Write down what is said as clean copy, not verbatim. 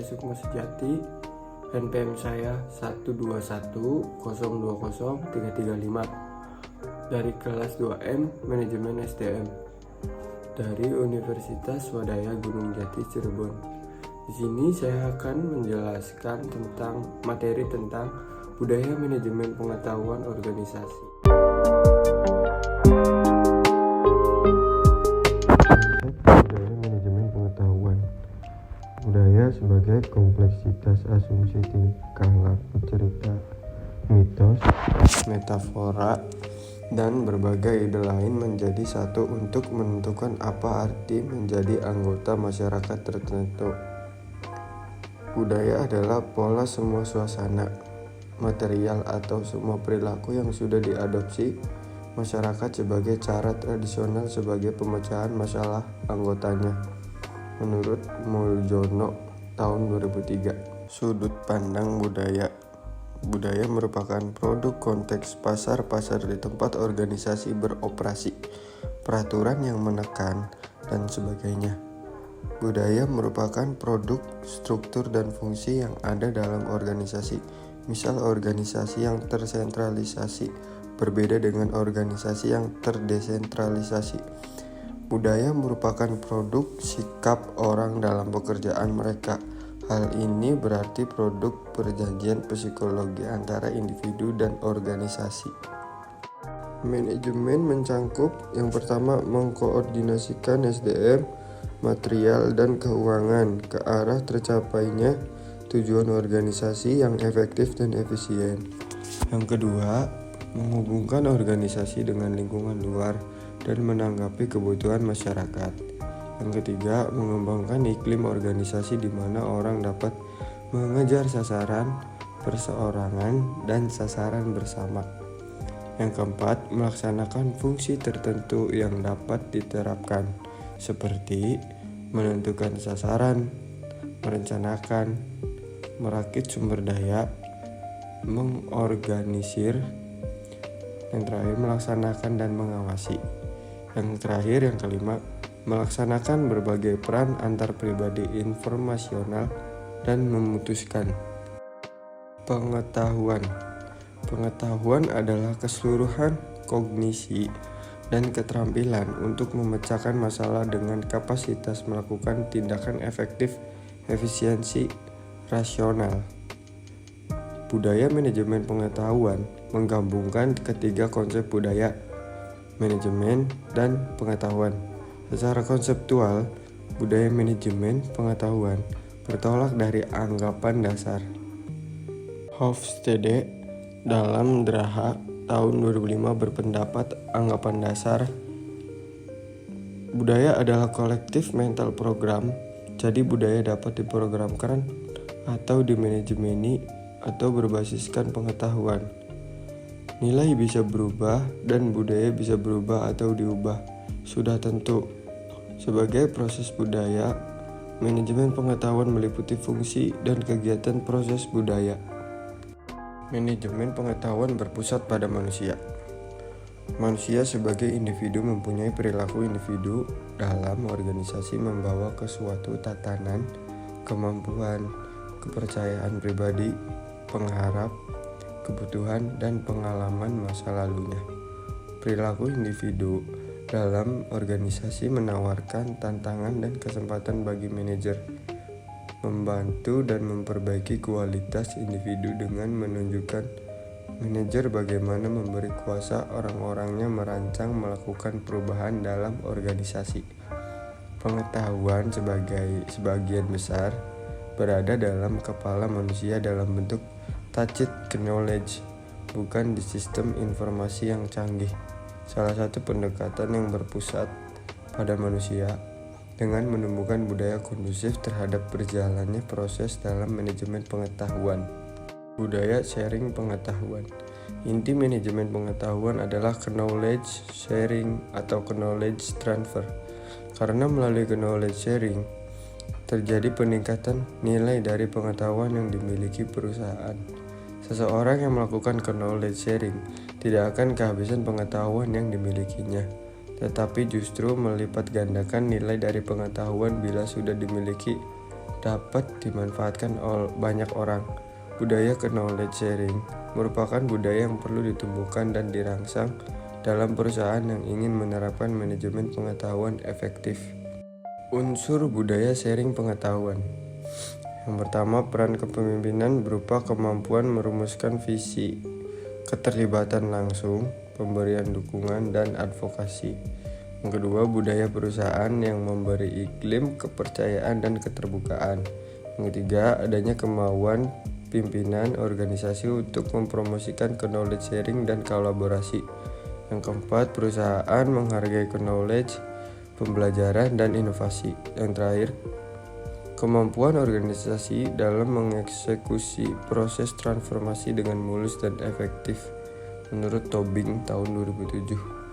Sukma Sejati. NPM saya 121020335 dari kelas 2M Manajemen SDM dari Universitas Swadaya Gunung Jati Cirebon. Di sini saya akan menjelaskan tentang materi tentang budaya manajemen pengetahuan organisasi. Budaya manajemen pengetahuan. Budaya sebagai kompleksitas asumsi, tingkah laku, cerita, mitos, metafora, dan berbagai ide lain menjadi satu untuk menentukan apa arti menjadi anggota masyarakat tertentu. Budaya adalah pola semua suasana, material, atau semua perilaku yang sudah diadopsi masyarakat sebagai cara tradisional sebagai pemecahan masalah anggotanya. Menurut Muljono tahun 2003. Sudut pandang budaya. Budaya merupakan produk konteks pasar di tempat organisasi beroperasi, peraturan yang menekan, dan sebagainya. Budaya merupakan produk struktur dan fungsi yang ada dalam organisasi. Misal organisasi yang tersentralisasi berbeda dengan organisasi yang terdesentralisasi. Budaya merupakan produk sikap orang dalam pekerjaan mereka. Hal ini berarti produk perjanjian psikologi antara individu dan organisasi. Manajemen mencangkup yang pertama mengkoordinasikan SDM, material, dan keuangan ke arah tercapainya tujuan organisasi yang efektif dan efisien. Yang kedua, menghubungkan organisasi dengan lingkungan luar dan menanggapi kebutuhan masyarakat. Yang ketiga, mengembangkan iklim organisasi di mana orang dapat mengejar sasaran perseorangan dan sasaran bersama. Yang keempat, melaksanakan fungsi tertentu yang dapat diterapkan, seperti menentukan sasaran, merencanakan, merakit sumber daya, mengorganisir. Yang terakhir, melaksanakan dan mengawasi. Yang terakhir, yang kelima, melaksanakan berbagai peran antar pribadi informasional dan memutuskan. Pengetahuan adalah keseluruhan kognisi dan keterampilan untuk memecahkan masalah dengan kapasitas melakukan tindakan efektif, efisiensi, rasional. Budaya manajemen pengetahuan menggabungkan ketiga konsep budaya, manajemen, dan pengetahuan. Secara konseptual, budaya manajemen pengetahuan bertolak dari anggapan dasar. Hofstede dalam Draha tahun 2005 berpendapat anggapan dasar budaya adalah kolektif mental program. Jadi budaya dapat diprogramkan atau dimanajemeni atau berbasiskan pengetahuan. Nilai bisa berubah dan budaya bisa berubah atau diubah. Sudah tentu. Sebagai proses budaya, manajemen pengetahuan meliputi fungsi dan kegiatan proses budaya. Manajemen pengetahuan berpusat pada manusia. Manusia sebagai individu mempunyai perilaku individu dalam organisasi membawa ke suatu tatanan, kemampuan, kepercayaan pribadi, pengharap, kebutuhan, dan pengalaman masa lalunya. Perilaku individu dalam organisasi menawarkan tantangan dan kesempatan bagi manajer membantu dan memperbaiki kualitas individu dengan menunjukkan manajer bagaimana memberi kuasa orang-orangnya merancang melakukan perubahan dalam organisasi. Pengetahuan sebagian besar berada dalam kepala manusia dalam bentuk tacit knowledge, bukan di sistem informasi yang canggih. Salah satu pendekatan yang berpusat pada manusia dengan menemukan budaya kondusif terhadap berjalannya proses dalam manajemen pengetahuan. Budaya sharing pengetahuan. Inti manajemen pengetahuan adalah knowledge sharing atau knowledge transfer. Karena melalui knowledge sharing terjadi peningkatan nilai dari pengetahuan yang dimiliki perusahaan. Seseorang yang melakukan knowledge sharing tidak akan kehabisan pengetahuan yang dimilikinya, tetapi justru melipat gandakan nilai dari pengetahuan bila sudah dimiliki dapat dimanfaatkan oleh banyak orang. Budaya knowledge sharing merupakan budaya yang perlu ditumbuhkan dan dirangsang dalam perusahaan yang ingin menerapkan manajemen pengetahuan efektif. Unsur budaya sharing pengetahuan. Yang pertama, peran kepemimpinan berupa kemampuan merumuskan visi, keterlibatan langsung, pemberian dukungan, dan advokasi. Yang kedua, budaya perusahaan yang memberi iklim kepercayaan dan keterbukaan. Yang ketiga, adanya kemauan pimpinan organisasi untuk mempromosikan knowledge sharing dan kolaborasi. Yang keempat, perusahaan menghargai knowledge, pembelajaran, dan inovasi. Yang terakhir, kemampuan organisasi dalam mengeksekusi proses transformasi dengan mulus dan efektif menurut Tobing tahun 2007.